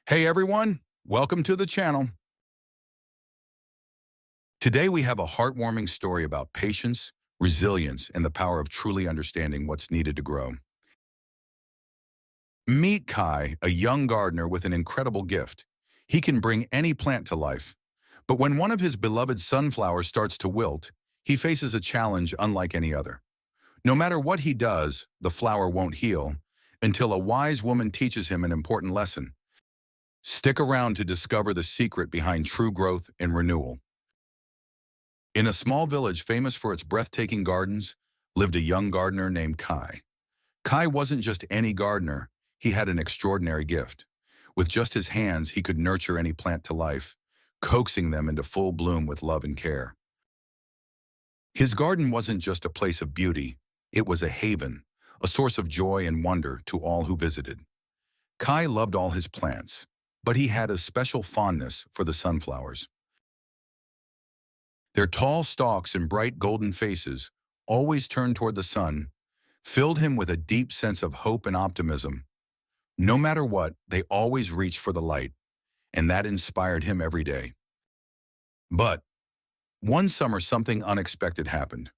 Hey everyone, welcome to the channel. Today we have a heartwarming story about patience, resilience, and the power of truly understanding what's needed to grow. Meet Kai, a young gardener with an incredible gift. He can bring any plant to life. But when one of his beloved sunflowers starts to wilt, he faces a challenge unlike any other. No matter what he does, the flower won't heal until a wise woman teaches him an important lesson. Stick around to discover the secret behind true growth and renewal. In a small village famous for its breathtaking gardens, lived a young gardener named Kai. Kai wasn't just any gardener, he had an extraordinary gift. With just his hands, he could nurture any plant to life, coaxing them into full bloom with love and care. His garden wasn't just a place of beauty, it was a haven, a source of joy and wonder to all who visited. Kai loved all his plants, but he had a special fondness for the sunflowers. Their tall stalks and bright golden faces, always turned toward the sun, filled him with a deep sense of hope and optimism. No matter what, they always reached for the light, and that inspired him every day. But one summer, something unexpected happened.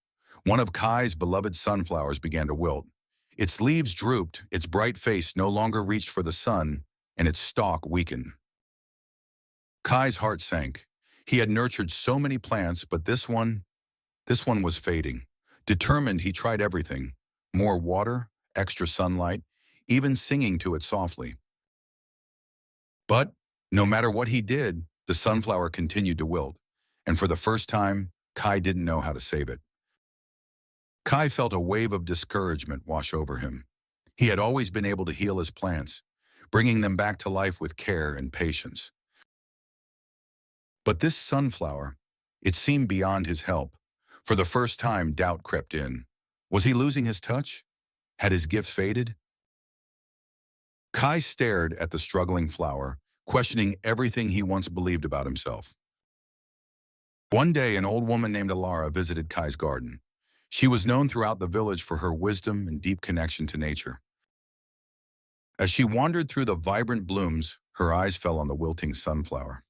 One of Kai's beloved sunflowers began to wilt. Its leaves drooped, its bright face no longer reached for the sun, and its stalk weakened. Kai's heart sank. He had nurtured so many plants, but this one was fading. Determined, he tried everything. More water, extra sunlight, even singing to it softly. But no matter what he did, the sunflower continued to wilt, and for the first time, Kai didn't know how to save it. Kai felt a wave of discouragement wash over him. He had always been able to heal his plants, bringing them back to life with care and patience. But this sunflower, it seemed beyond his help. For the first time, doubt crept in. Was he losing his touch? Had his gift faded? Kai stared at the struggling flower, questioning everything he once believed about himself. One day, an old woman named Alara visited Kai's garden. She was known throughout the village for her wisdom and deep connection to nature. As she wandered through the vibrant blooms, her eyes fell on the wilting sunflower.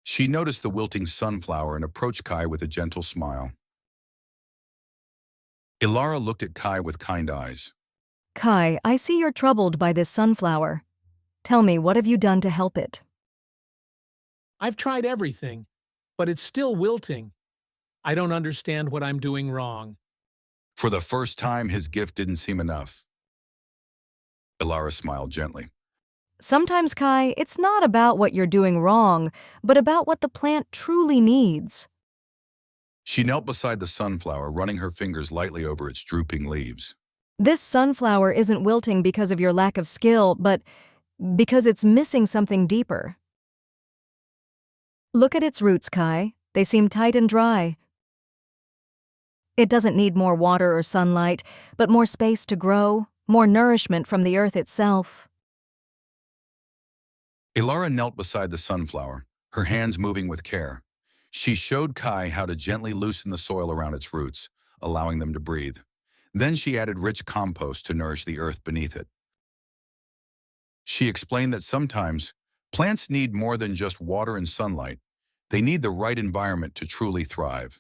She noticed the wilting sunflower and approached Kai with a gentle smile. Ilara looked at Kai with kind eyes. Kai, I see you're troubled by this sunflower. Tell me, what have you done to help it? I've tried everything, but it's still wilting. I don't understand what I'm doing wrong. For the first time, his gift didn't seem enough. Ilara smiled gently. Sometimes, Kai, it's not about what you're doing wrong, but about what the plant truly needs. She knelt beside the sunflower, running her fingers lightly over its drooping leaves. This sunflower isn't wilting because of your lack of skill, but because it's missing something deeper. Look at its roots, Kai. They seem tight and dry. It doesn't need more water or sunlight, but more space to grow, more nourishment from the earth itself. Ilara knelt beside the sunflower, her hands moving with care. She showed Kai how to gently loosen the soil around its roots, allowing them to breathe. Then she added rich compost to nourish the earth beneath it. She explained that sometimes plants need more than just water and sunlight. They need the right environment to truly thrive.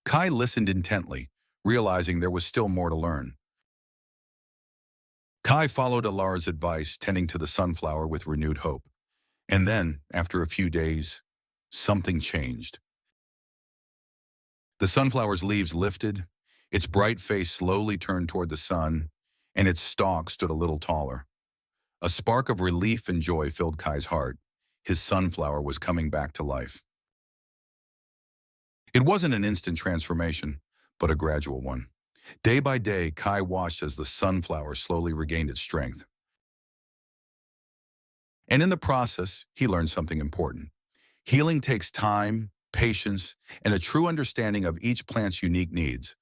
Kai listened intently, realizing there was still more to learn. Kai followed Ilara's advice, tending to the sunflower with renewed hope. And then, after a few days, something changed. The sunflower's leaves lifted, its bright face slowly turned toward the sun, and its stalk stood a little taller. A spark of relief and joy filled Kai's heart. His sunflower was coming back to life. It wasn't an instant transformation, but a gradual one. Day by day, Kai watched as the sunflower slowly regained its strength. And in the process, he learned something important. Healing takes time, patience, and a true understanding of each plant's unique needs.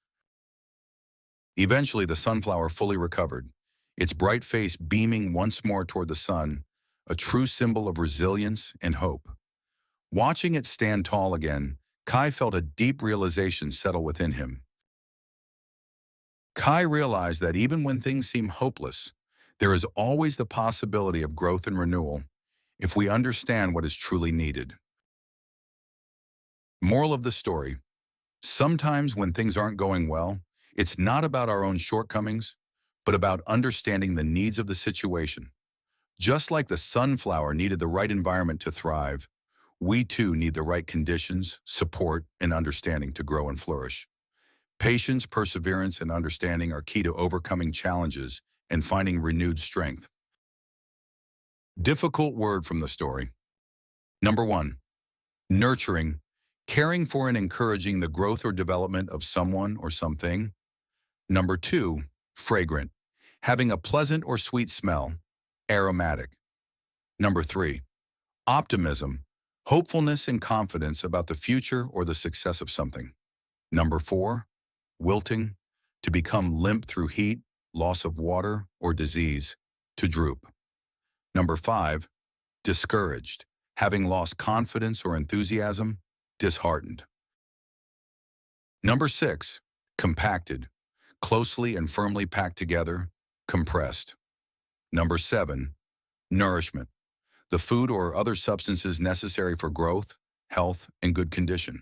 Eventually, the sunflower fully recovered, its bright face beaming once more toward the sun, a true symbol of resilience and hope. Watching it stand tall again, Kai felt a deep realization settle within him. Kai realized that even when things seem hopeless, There is always the possibility of growth and renewal if we understand what is truly needed. Moral of the story: sometimes when things aren't going well, it's not about our own shortcomings, but about understanding the needs of the situation. Just like the sunflower needed the right environment to thrive, we too need the right conditions, support, and understanding to grow and flourish. Patience, perseverance, and understanding are key to overcoming challenges and finding renewed strength. Difficult word from the story. Number 1, nurturing, caring for and encouraging the growth or development of someone or something. Number 2, fragrant, having a pleasant or sweet smell, aromatic. Number 3, optimism, hopefulness and confidence about the future or the success of something. Number 4, wilting, to become limp through heat, loss of water, or disease, to droop. Number 5, discouraged, having lost confidence or enthusiasm, disheartened. Number 6, compacted, closely and firmly packed together, compressed. Number 7, nourishment, the food or other substances necessary for growth, health, and good condition.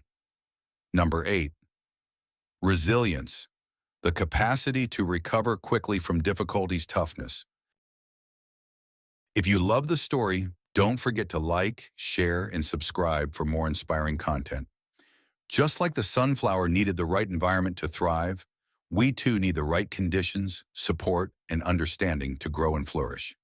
Number 8, resilience, the capacity to recover quickly from difficulties, toughness. If you love the story, don't forget to like, share, and subscribe for more inspiring content. Just like the sunflower needed the right environment to thrive, we too need the right conditions, support, and understanding to grow and flourish.